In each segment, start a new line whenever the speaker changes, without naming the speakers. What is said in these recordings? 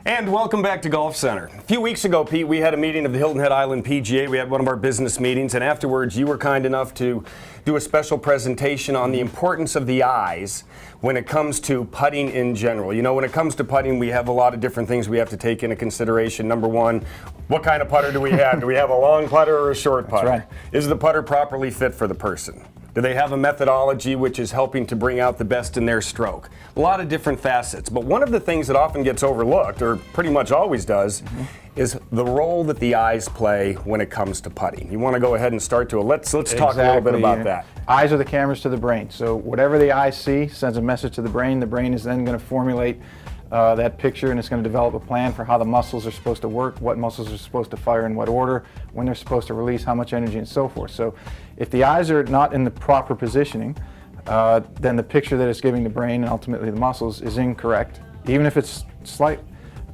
And welcome back to Golf Center. A few weeks ago, Pete, we had a meeting of the Hilton Head Island PGA. We had one of our business meetings, and afterwards you were kind enough to do a special presentation on the importance of the eyes when it comes to putting in general. You know, when it comes to putting, we have a lot of different things we have to take into consideration. Number one, what kind of putter do we have? Do we have a long putter or a short putter?
That's right.
Is the putter properly fit for the person? Do they have a methodology which is helping to bring out the best in their stroke? A lot of different facets. But one of the things that often gets overlooked, or pretty much always does, is the role that the eyes play when it comes to putting. You want to go ahead and start to let's talk a little bit about that.
Eyes are the cameras to the brain. So whatever the eyes see sends a message to the brain. The brain is then going to formulate that picture, and it's going to develop a plan for how the muscles are supposed to work, what muscles are supposed to fire in what order, when they're supposed to release, how much energy, and so forth. So if the eyes are not in the proper positioning, then the picture that it's giving the brain and ultimately the muscles is incorrect, even if it's slight.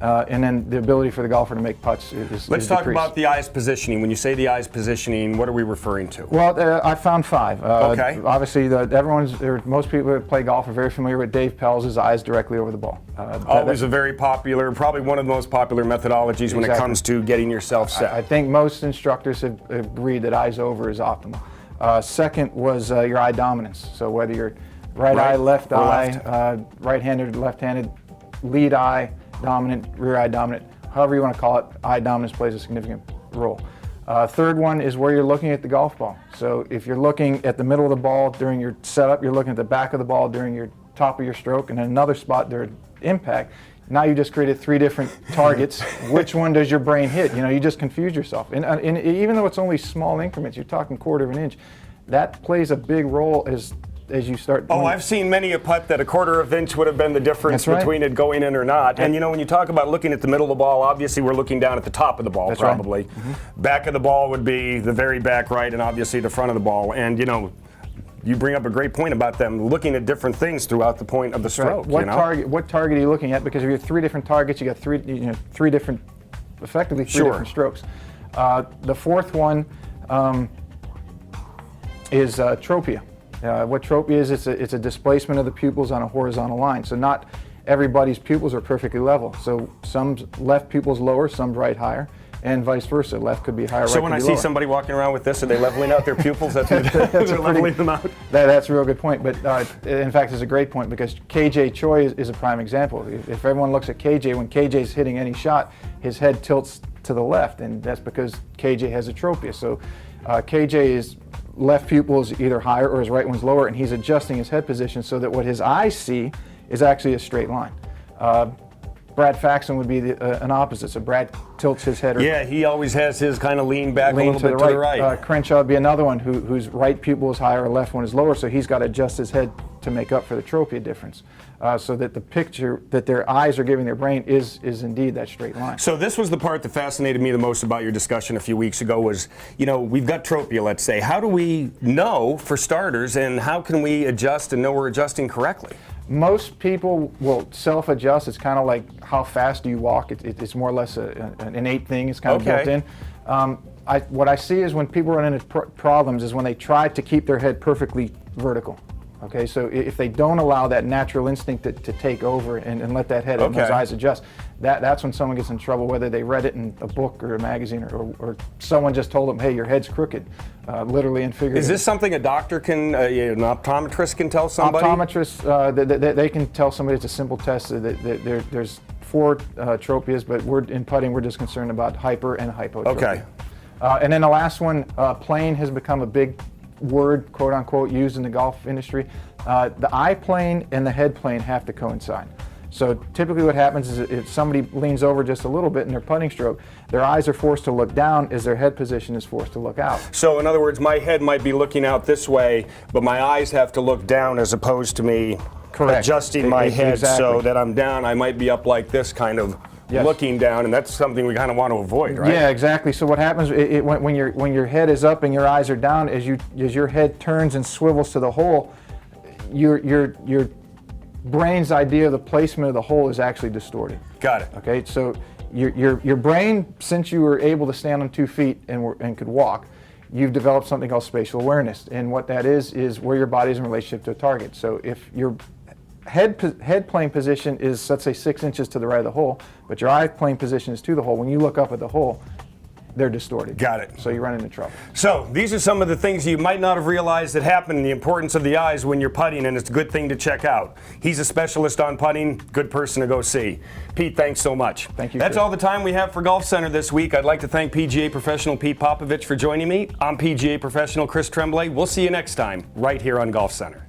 And then the ability for the golfer to make putts is
Let's talk
decreased.
about the eyes positioning. When you say the eyes positioning, what are we referring to?
Well, I found 5.
Okay.
Obviously, most people that play golf are very familiar with Dave Pelz's eyes directly over the ball.
Always a very popular, probably one of the most popular methodologies when it comes to getting yourself set.
I think most instructors have agreed that eyes over is optimal. Second was your eye dominance. So whether you're right eye, left eye, right-handed, left-handed, lead eye dominant, rear eye dominant, however you want to call it, eye dominance plays a significant role. Third one is where you're looking at the golf ball. So if you're looking at the middle of the ball during your setup, you're looking at the back of the ball during your top of your stroke, and then another spot during impact. Now you just created 3 different targets. Which one does your brain hit? You know, you just confuse yourself. And even though it's only small increments, you're talking 1/4 of an inch, that plays a big role as you start.
I've seen many a putt that a 1/4 of an inch would have been the difference between it going in or not. And you know, when you talk about looking at the middle of the ball, obviously we're looking down at the top of the ball, probably. Back of the ball would be the very back right, and obviously the front of the ball. And you know, you bring up a great point about them looking at different things throughout the point of the stroke.
What target are you looking at? Because if you have 3 different targets, you got three different, effectively 3 different strokes. The fourth one is tropia. What tropia is, it's a displacement of the pupils on a horizontal line. So not everybody's pupils are perfectly level. So some left pupils lower, some right higher, and vice versa. Left could be higher, right could be lower. So when I see
somebody walking around with this, are they leveling out their pupils? They're leveling them out?
That's a real good point. But in fact, it's a great point because KJ Choi is a prime example. If everyone looks at KJ, when KJ's hitting any shot, his head tilts to the left, and that's because KJ has a tropia. So KJ is left pupil is either higher or his right one's lower, and he's adjusting his head position so that what his eyes see is actually a straight line. Brad Faxon would be an opposite, so Brad tilts his head.
Yeah, he always has his kind of lean back a little bit to the right.
Crenshaw would be another one whose right pupil is higher or left one is lower, so he's got to adjust his head to make up for the tropia difference. So that the picture that their eyes are giving their brain is indeed that straight line.
So this was the part that fascinated me the most about your discussion a few weeks ago was, you know, we've got tropia, let's say. How do we know, for starters, and how can we adjust and know we're adjusting correctly?
Most people will self-adjust. It's kind of like how fast do you walk. It's more or less an innate thing. It's kind of built in. What I see is when people run into problems is when they try to keep their head perfectly vertical. Okay, so if they don't allow that natural instinct to take over and let that head and those eyes adjust, that's when someone gets in trouble, whether they read it in a book or a magazine or someone just told them, hey, your head's crooked, literally and figuratively.
Is this something a doctor can, an optometrist can tell somebody?
Optometrists, they can tell somebody. It's a simple test. There's 4 tropias, but in putting, we're just concerned about hyper and hypotropia.
Okay.
And then the last one, plane has become a big word, quote unquote, used in the golf industry. The eye plane and the head plane have to coincide. So typically what happens is if somebody leans over just a little bit in their putting stroke, their eyes are forced to look down as their head position is forced to look out.
So in other words, my head might be looking out this way, but my eyes have to look down as opposed to me adjusting my head so that I'm down. I might be up like this kind of looking down, and that's something we kind of want to avoid, right?
Yeah, exactly. So what happens when your head is up and your eyes are down, as your head turns and swivels to the hole, your brain's idea of the placement of the hole is actually distorted.
Got it.
Okay, so your brain, since you were able to stand on 2 feet and could walk, you've developed something called spatial awareness, and what that is where your body is in relationship to a target. So if your head plane position is, let's say, 6 inches to the right of the hole, but your eye plane position is to the hole. When you look up at the hole, they're distorted.
Got it.
So you run into trouble.
So these are some of the things you might not have realized that happen in the importance of the eyes when you're putting, and it's a good thing to check out. He's a specialist on putting, good person to go see. Pete, thanks so much.
Thank you.
That's
Chris.
all the time we have for Golf Center this week. I'd like to thank PGA professional Pete Popovich for joining me. I'm PGA professional Chris Tremblay. We'll see you next time right here on Golf Center.